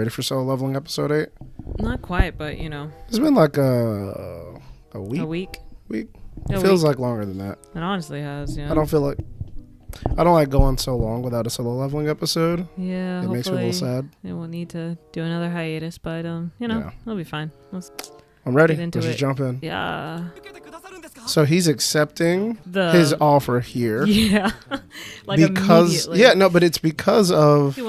ready for Solo Leveling episode 8? Not quite, but you know. It's been like a week. A week. It feels like longer than that. It honestly has, yeah. I don't like going so long without a Solo Leveling episode. Yeah, it makes me a little sad. It will need to do another hiatus, but you know, it'll be fine. I'm ready. Let's just jump in. Yeah. So he's accepting his offer here. Yeah. Like because immediately. but it's because of he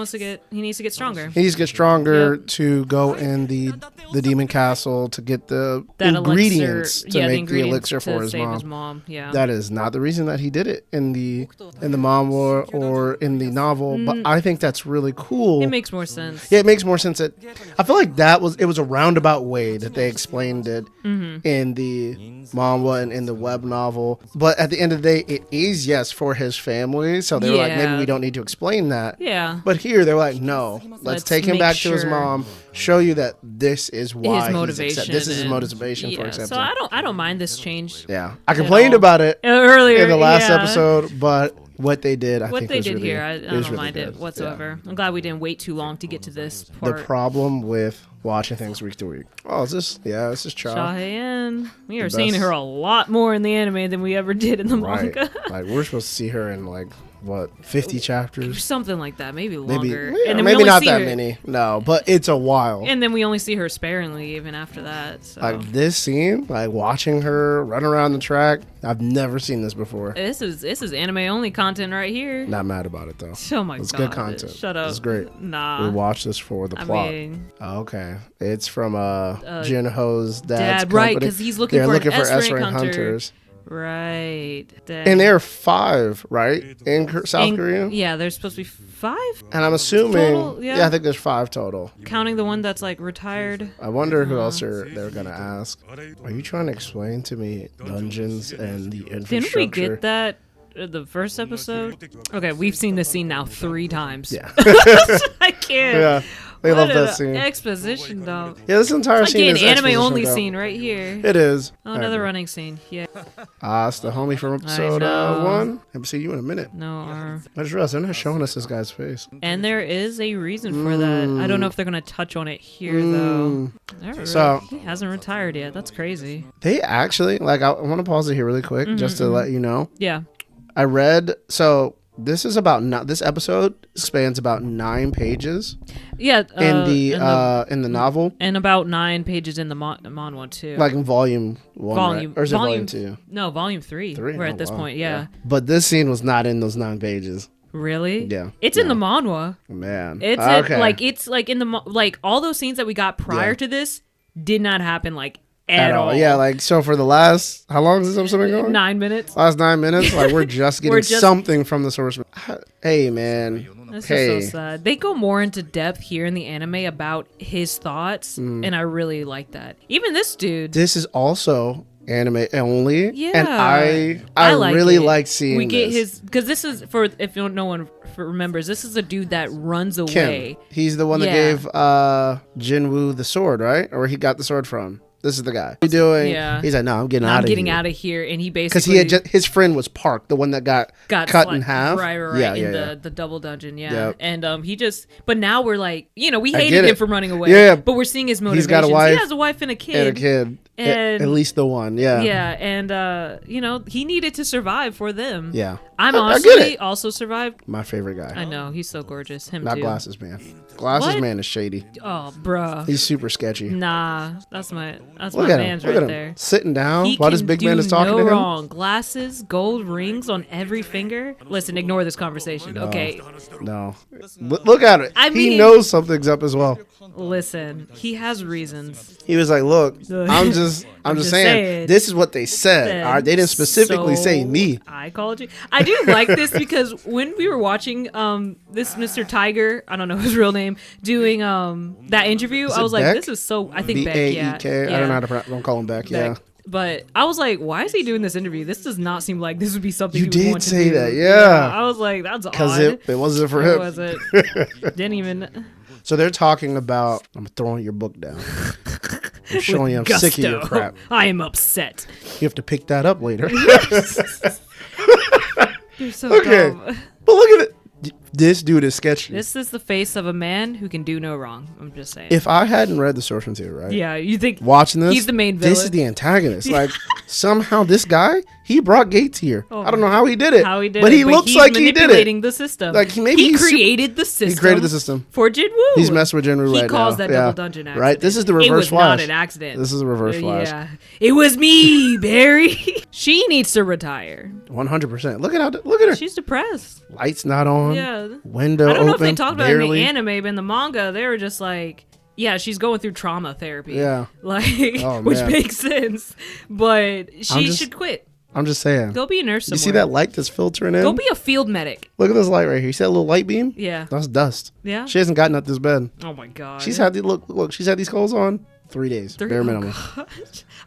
needs to get stronger. He needs to get stronger to go in the demon castle to get the ingredients to make the elixir for his mom. Yeah. That is not the reason that he did it in the manga or in the novel, but I think that's really cool. It makes more sense. Yeah, it makes more sense. I feel like it was a roundabout way that they explained it in the manga and in the web novel, but at the end of the day, it is for his family. So they were like, maybe we don't need to explain that. Yeah. But here they're like, no, let's take him back to his mom, show you that this is why his motivation. This is his motivation for accepting. So I don't mind this change. Yeah, I complained about it earlier in the last episode, but what they did, I think was really, I don't really mind good. it whatsoever. Yeah. I'm glad we didn't wait too long to get to this part. The problem with watching things week to week. Oh, is this? Yeah, this is Cha. Cheyenne. We are seeing her a lot more in the anime than we ever did in the manga. Like we're supposed to see her in 50 chapters? Something like that, maybe longer. And then maybe not that many. No, but it's a while. And then we only see her sparingly even after that. So. Like this scene, like watching her run around the track, I've never seen this before. This is anime only content right here. Not mad about it though. Oh my god. It's good content. Shut up. It's great. Nah. We watched this for the plot. Okay. It's from Jinho's dad's company. Right, because he's looking for S-rank hunters. Right. And there are 5, right? In South Korea? Yeah, there's supposed to be 5? And I'm assuming... Total, I think there's 5 total. Counting the one that's retired. I wonder who else they're going to ask. Are you trying to explain to me dungeons and the infrastructure? Didn't we get that in the first episode? Okay, we've seen this scene now 3 times. Yeah. I can't. Yeah. They love that scene. Exposition, dog. Yeah, this entire scene is an anime-only scene right here. It is. Oh, another running scene. Yeah. It's the homie from episode 1. Haven't seen you in a minute. No. I just realized they're not showing us this guy's face. And there is a reason for that. I don't know if they're going to touch on it here, though. So he hasn't retired yet. That's crazy. They actually, I want to pause it here really quick just to let you know. Yeah. I read, this is this episode spans about 9 pages. Yeah, in the novel, and about 9 pages in the manhwa too. Like in volume 1, right? Or is it volume 2? No, volume 3. We're at this point, yeah. But this scene was not in those 9 pages. Really? Yeah. It's in the manhwa. Man, it's in the all those scenes that we got prior to this did not happen at all. Yeah, so for the last, how long has this episode been going? 9 minutes. Last 9 minutes, we're just getting something from the source. Hey, man. That's just so sad. They go more into depth here in the anime about his thoughts, and I really like that. Even this dude. This is also anime only. Yeah. And I really like seeing we get his, because this is, for if no one remembers, this is a dude that runs away. Kim. He's the one that gave Jinwoo the sword, right? Or he got the sword from. This is the guy. What are you doing? Yeah. He's like, no, I'm getting out of here. I'm getting out of here. And he basically... Because his friend was Park, the one that got cut in half. Right, in the double dungeon, Yep. And he just... But now we're we hated him for running away. Yeah. But we're seeing his motivations. He's got a wife. He has a wife and a kid. And at least the one, yeah. Yeah, and, he needed to survive for them. Yeah. I'm honestly also survived. My favorite guy. I know, he's so gorgeous. Him Not too. Glasses Man. Glasses Man is shady. Oh, bruh. He's super sketchy. Nah, that's my man's right there. Sitting down while this big man is talking to him. Wrong. Glasses, gold rings on every finger. Listen, ignore this conversation, okay? No. Look at it. He knows something's up as well. Listen, he has reasons. He was like, look, I'm just saying, this is what they said. All right, they didn't specifically say me. I called you. I do like this because when we were watching this Mr. Tiger, I don't know his real name, doing that interview, I was like, this is so, I think Beck, B-A-E-K? I don't know how to pronounce, don't call him Beck, yeah. But I was like, why is he doing this interview? This does not seem like this would be something you would want to do. You did say that, yeah. I was like, that's odd. Because it wasn't for him. It wasn't. Didn't even... So they're talking about, I'm throwing your book down. I'm showing you I'm sick of your crap. I am upset. You have to pick that up later. You're so dumb. But look at it. This dude is sketchy. This is the face of a man who can do no wrong. I'm just saying. If I hadn't read the source material, right? Yeah, you think watching this, he's the main villain? This is the antagonist. Like somehow this guy, he brought Gates here. I don't know how he did it. But he looks like he did it. Manipulating the system. Like he created the system. He created the system for Jinwoo. He's messing with Jinwoo right now. He calls that double dungeon accident. Right. This is the reverse It was Flash. not an accident. This is a reverse Flash. Yeah. It was me, Barry. She needs to retire. 100%. Look at her. She's depressed. Lights not on. Yeah. Window open. I don't know if they talked about it in barely. the anime, but in the manga, they were just like, yeah, she's going through trauma therapy. Yeah. Like, which makes sense. But she should quit. I'm just saying. Go be a nurse somewhere. You see that light that's filtering in? Go be a field medic. Look at this light right here. You see that little light beam? Yeah. That's dust. Yeah. She hasn't gotten out this bed. Oh my god. She's had the look. She's had these clothes on 3 days. Bare minimum.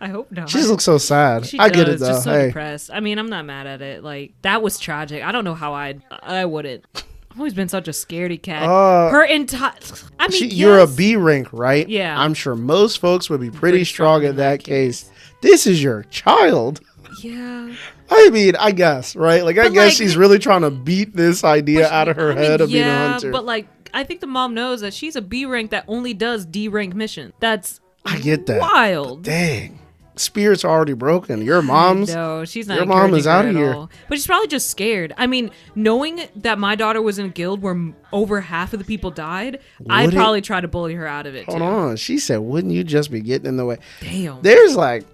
I hope not. She just looks so sad. She I get it does, though. Just so depressed. I mean, I'm not mad at it. Like that was tragic. I don't know how I wouldn't. I've always been such a scaredy cat. Her entire. I mean, you're a B rank, right? Yeah. I'm sure most folks would be pretty strong in that case. This is your child. Yeah. I mean, I guess, right? Like, I guess she's really trying to beat this idea out of her head of being a hunter. But like, I think the mom knows that she's a B rank that only does D rank mission. That's I get that. Wild. Dang. Spirits are already broken. Your mom's. No, she's not. Your mom is out of here. But she's probably just scared. I mean, knowing that my daughter was in a guild where over half of the people died, I'd probably try to bully her out of it. Hold on. She said, "Wouldn't you just be getting in the way?" Damn. There's like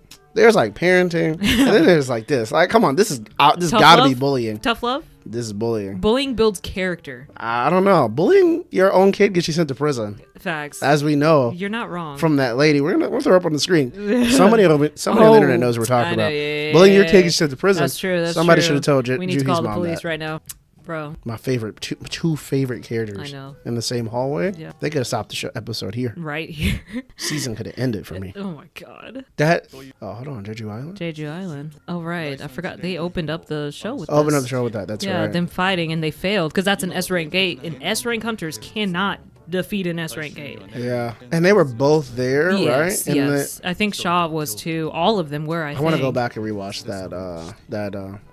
parenting, and then there's like this. Like, come on, this got to be bullying. Tough love. This is bullying. Bullying builds character. I don't know. Bullying your own kid gets you sent to prison. Facts. As we know. You're not wrong. From that lady. We'll throw her up on the screen. Somebody on the internet knows what we're talking about. Yeah, bullying your kid gets you sent to prison. That's true. Somebody should have told you. We need to call the police right now. Bro. My favorite, two favorite characters. I know. In the same hallway. Yeah. They could have stopped the episode here. Right here. Season could have ended for me. Oh my god. Hold on. Jeju Island? Jeju Island. Oh, right. I forgot. They opened up the show with Opened up the show with that. That's right. Yeah, them fighting and they failed because that's an S rank gate and S rank hunters cannot defeat an S rank gate. Yeah. And they were both there, right? Yes. I think Shaw was too. All of them were, I think. want to go back and rewatch that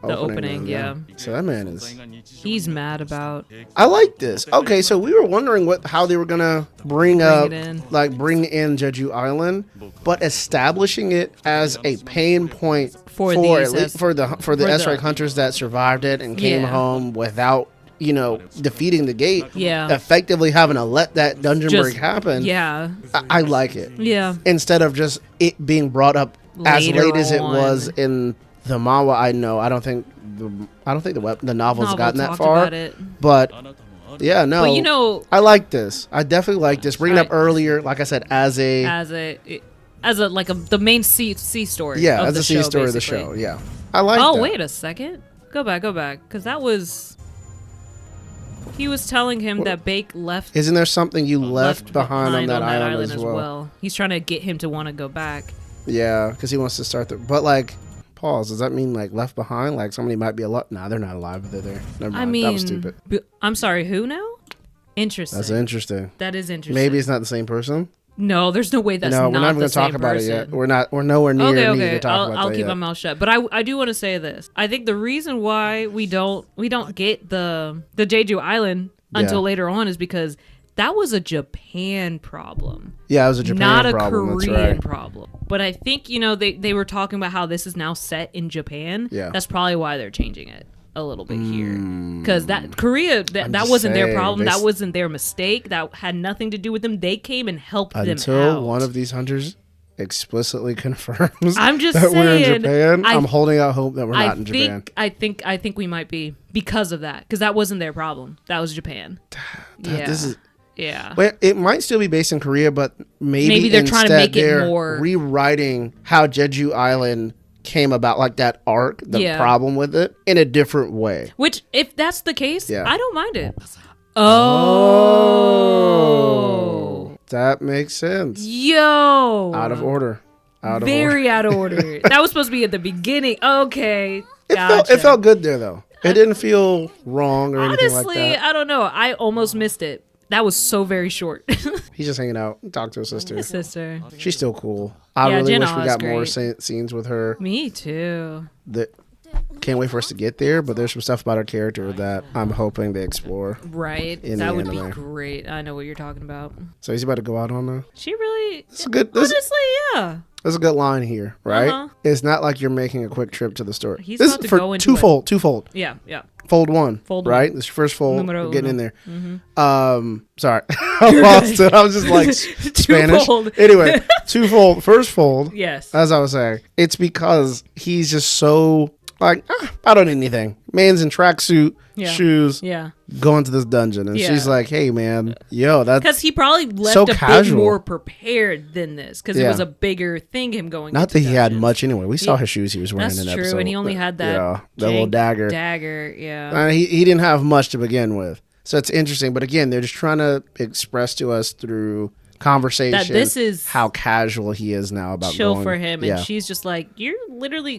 opening, yeah. So that man he's mad about. I like this. Okay, so we were wondering how they were gonna bring in Jeju Island, but establishing it as a pain point for the S rank hunters that survived it and came home without defeating the gate, effectively having to let that dungeon break happen. Yeah. I like it. Yeah. Instead of just it being brought up as late as it was in the manga. I don't think the novel's gotten that far. But yeah, no. But I like this. I definitely like this. Bringing up earlier, like I said, as the main C story. Yeah, of as the a C show, story of the show. Yeah. I like that. Oh, wait a second. Go back. Because that was... He was telling him that Bake left... Isn't there something you left behind on that island as well? He's trying to get him to want to go back. Yeah, because he wants to start the... But, like, pause. Does that mean, like, left behind? Like, somebody might be alive? Nah, they're not alive, but they're there. Never mind. That was stupid. I'm sorry, who now? Interesting. That's interesting. That is interesting. Maybe it's not the same person? No, there's no way that's not the same person. No, we're not even going to talk about it yet. We're nowhere near me to talk about that I'll keep my mouth shut. But I do want to say this. I think the reason why we don't get the Jeju Island until later on is because that was a Japan problem. Yeah, it was a Japan problem. Not a Korean problem. But I think, they were talking about how this is now set in Japan. Yeah. That's probably why they're changing it a little bit here. Because Korea, that wasn't their problem. That wasn't their mistake. That had nothing to do with them. They came and helped them out. Until one of these hunters explicitly confirms I'm just that saying, we're in Japan. I'm holding out hope that we're not in Japan. I think we might be because of that. Because that wasn't their problem. That was Japan. Yeah. Well, it might still be based in Korea, but maybe they're trying to make it more rewriting how Jeju Island came about, like that arc, the problem with it, in a different way. Which, if that's the case, I don't mind it. Oh, that makes sense. Yo, out of order. Very out of order. That was supposed to be at the beginning. Okay, it felt good there though. It didn't feel wrong or anything like that. Honestly, I don't know. I almost missed it. That was so very short. He's just hanging out, talk to his sister. His sister. She's still cool. I really wish we got more scenes with her. Me too. can't wait for us to get there, but there's some stuff about her character that I'm hoping they explore. Right. In That the would anime. be great. I know what you're talking about. So he's about to go out on a... She really... That's a good... Honestly, yeah. There's a good line here, right? Uh-huh. It's not like you're making a quick trip to the store. He's this about is to for go into twofold. Yeah, yeah. Fold one. Fold right? one. This is your first fold. Numero We're getting uno. in there. Sorry. I lost it. I was just like Spanish. Twofold. Anyway, twofold. First fold. Yes. As I was saying, it's because he's just so like, I don't need anything. Man's in tracksuit, shoes, going to this dungeon. And she's like, hey, man, yo, that's... Because he probably left so a casual. bit more prepared than this. Because it was a bigger thing, him going Not into that he had dungeons. much anyway. We saw his shoes he was wearing That's in the true, episode. and he only had that that little dagger. Dagger, yeah. He didn't have much to begin with. So it's interesting. But again, they're just trying to express to us through conversation that this is how casual he is now about chill going. for him. And she's just like, you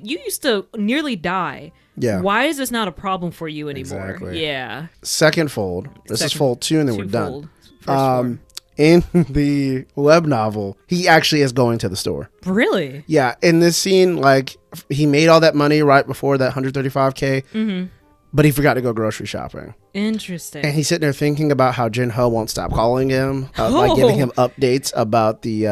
used to nearly die. Yeah. Why is this not a problem for you anymore? Exactly. Yeah. Second fold. This is fold 2, and then we're done. First in the web novel, he actually is going to the store. Really? Yeah. In this scene, like, he made all that money right before that 135K, but he forgot to go grocery shopping. Interesting. And he's sitting there thinking about how Jin-Ho won't stop calling him, like giving him updates about the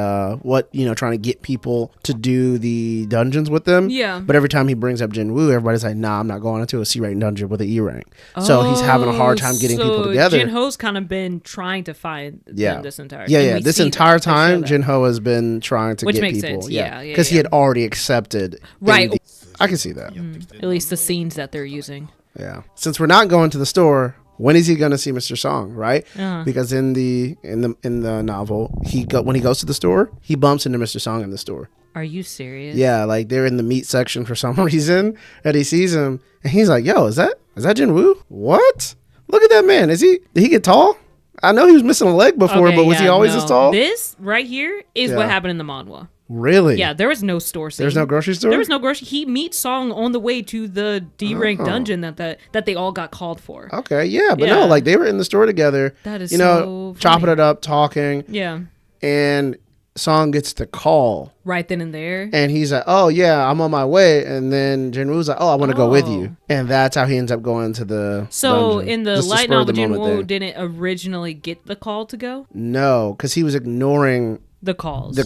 trying to get people to do the dungeons with them. Yeah. But every time he brings up Jin-Woo, everybody's like, nah, I'm not going into a C-rank dungeon with an E rank. So he's having a hard time getting people together. Jin-Ho's kind of been trying to find them this entire time. Yeah. This entire time, Jin-Ho has been trying to get makes people. Sense. Yeah. Because he had already accepted. Right. I can see that. At least the scenes that they're using. Yeah. Since we're not going to the store, when is he going to see Mr. Song, right? Because in the novel, when he goes to the store, he bumps into Mr. Song in the store. Are you serious? Yeah, like they're in the meat section for some reason, and he sees him, and he's like, "Yo, is that Jin-Woo? What? Look at that man. Did he get tall? I know he was missing a leg before, but was he always this tall?" This right here is what happened in the manhwa. Really? Yeah, there was no store scene. There's no grocery store? There was no grocery. He meets Song on the way to the D-rank dungeon that they all got called for. Okay, yeah, but no, like they were in the store together. That is so chopping it up, talking. Yeah. And Song gets the call. Right then and there. And he's like, oh, yeah, I'm on my way. And then Jin-Woo's like, oh, I want to go with you. And that's how he ends up going to the dungeon. In the light novel, Jin-Woo didn't originally get the call to go? No, because he was ignoring... The calls,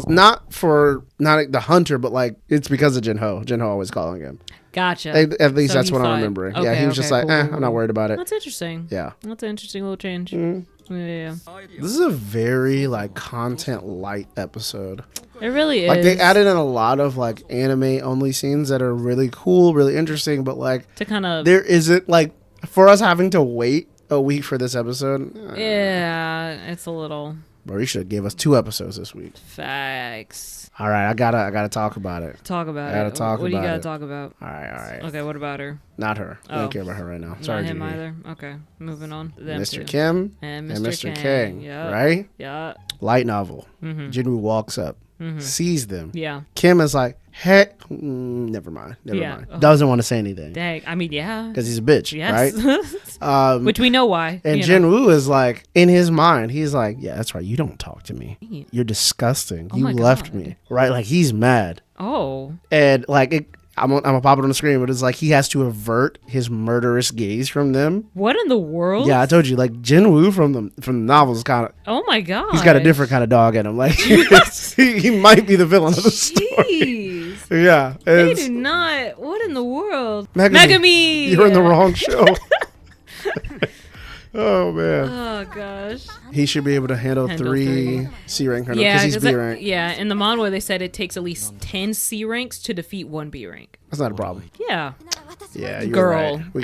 not the hunter, but like it's because of Jin-Ho. Jin-Ho always calling him. Gotcha. At least that's what I'm remembering. Okay, he was just like, cool. I'm not worried about it. That's interesting. Yeah, that's an interesting little change. Yeah. This is a very like content light episode. It really is. Like they added in a lot of like anime only scenes that are really cool, really interesting, but like to kind of there isn't like for us having to wait a week for this episode. Yeah, it's a little. Bro, you should have gave us 2 episodes this week. Facts. All right, I gotta talk about it. Talk about I gotta it. Talk what about do you gotta it. talk about? All right. Okay, what about her? Not her. I don't care about her right now. Sorry, Not him Gigi. either. Okay, moving on. Them Mr. two. Kim and Mr. King. Yep. Right? Yeah. Light novel. Jinwoo walks up, sees them. Yeah. Kim is like, hey, never mind. Doesn't want to say anything. Dang. I mean, yeah. Because he's a bitch, yes. right? Which we know why. And Jinwoo is like, in his mind, he's like, yeah, that's right. You don't talk to me. You're disgusting. You left me. Right? Like, he's mad. Oh. And like, I'm gonna pop it on the screen, but it's like he has to avert his murderous gaze from them. What in the world? Yeah, I told you, like Jinwoo from the novels kind of. Oh my god. He's got a different kind of dog in him. Like he might be the villain of the story. Yeah, they do not. What in the world? Megami, you're in the wrong show. Oh man. Oh gosh. He should be able to handle 3 C rank because he's B rank. Yeah, in the manhwa they said it takes at least 10 C ranks to defeat 1 B rank. That's not a problem. Yeah. Yeah, you're Girl. right. We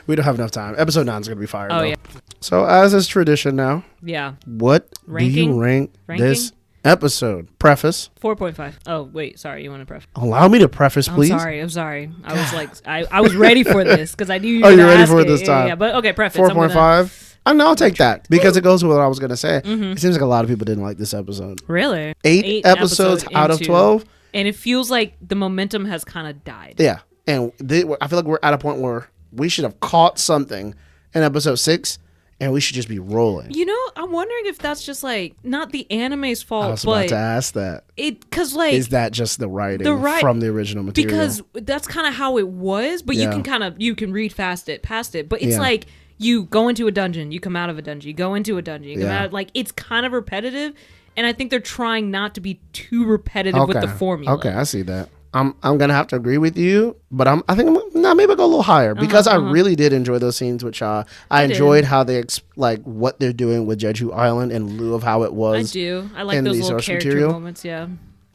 we don't have enough time. Episode 9 is gonna be fire. Oh though. yeah. So as is tradition now. Yeah. What do you rank this episode? Preface. 4.5. Oh wait, sorry. You want to preface? Allow me to preface, please. I'm sorry. I was like, I was ready for this because I knew you. You're ready for it this time. Yeah, but okay, preface. 4.5. I'll take that because it goes with what I was gonna say. It seems like a lot of people didn't like this episode. Really? 8 episodes out of 12, and it feels like the momentum has kind of died. Yeah, and I feel like we're at a point where we should have caught something in episode 6 and we should just be rolling. You know, I'm wondering if that's just like not the anime's fault, I was but about to ask that. because like Is that just the writing from the original material? Because that's kind of how it was, but you can read past it, but it's like you go into a dungeon, you come out of a dungeon, you go into a dungeon, you come out. Like it's kind of repetitive, and I think they're trying not to be too repetitive with the formula. Okay, I see that. I'm gonna have to agree with you, but maybe I'll go a little higher because I really did enjoy those scenes with Cha. I enjoyed how they what they're doing with Jeju Island in lieu of how it was. I do. I like those little character moments. Yeah.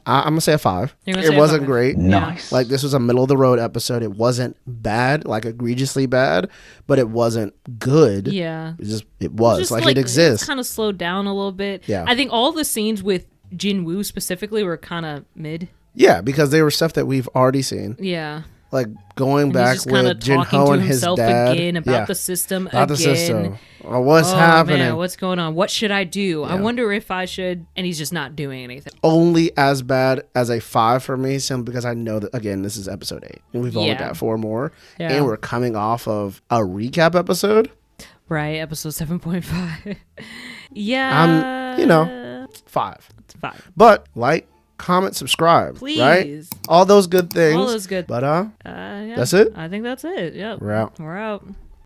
I'm gonna say a 5. It wasn't great. Nice. Like this was a middle of the road episode. It wasn't bad, like egregiously bad, but it wasn't good. Yeah. It was like it exists. It's kind of slowed down a little bit. Yeah. I think all the scenes with Jinwoo specifically were kind of mid. Yeah, because they were stuff that we've already seen. Yeah. Like going back he's just kind with of Jinho talking to and his himself dad. again about the system About the system. What's happening? Man, what's going on? What should I do? I wonder if I should. And he's just not doing anything. Only as bad as a 5 for me, simply because I know that, again, this is episode 8. And we've only got 4 more. Yeah. And we're coming off of a recap episode. Right, episode 7.5. Yeah. 5. It's 5. But, comment, subscribe. Please. Right? All those good things. All those good. But, yeah, that's it? I think that's it. Yep. We're out. We're out.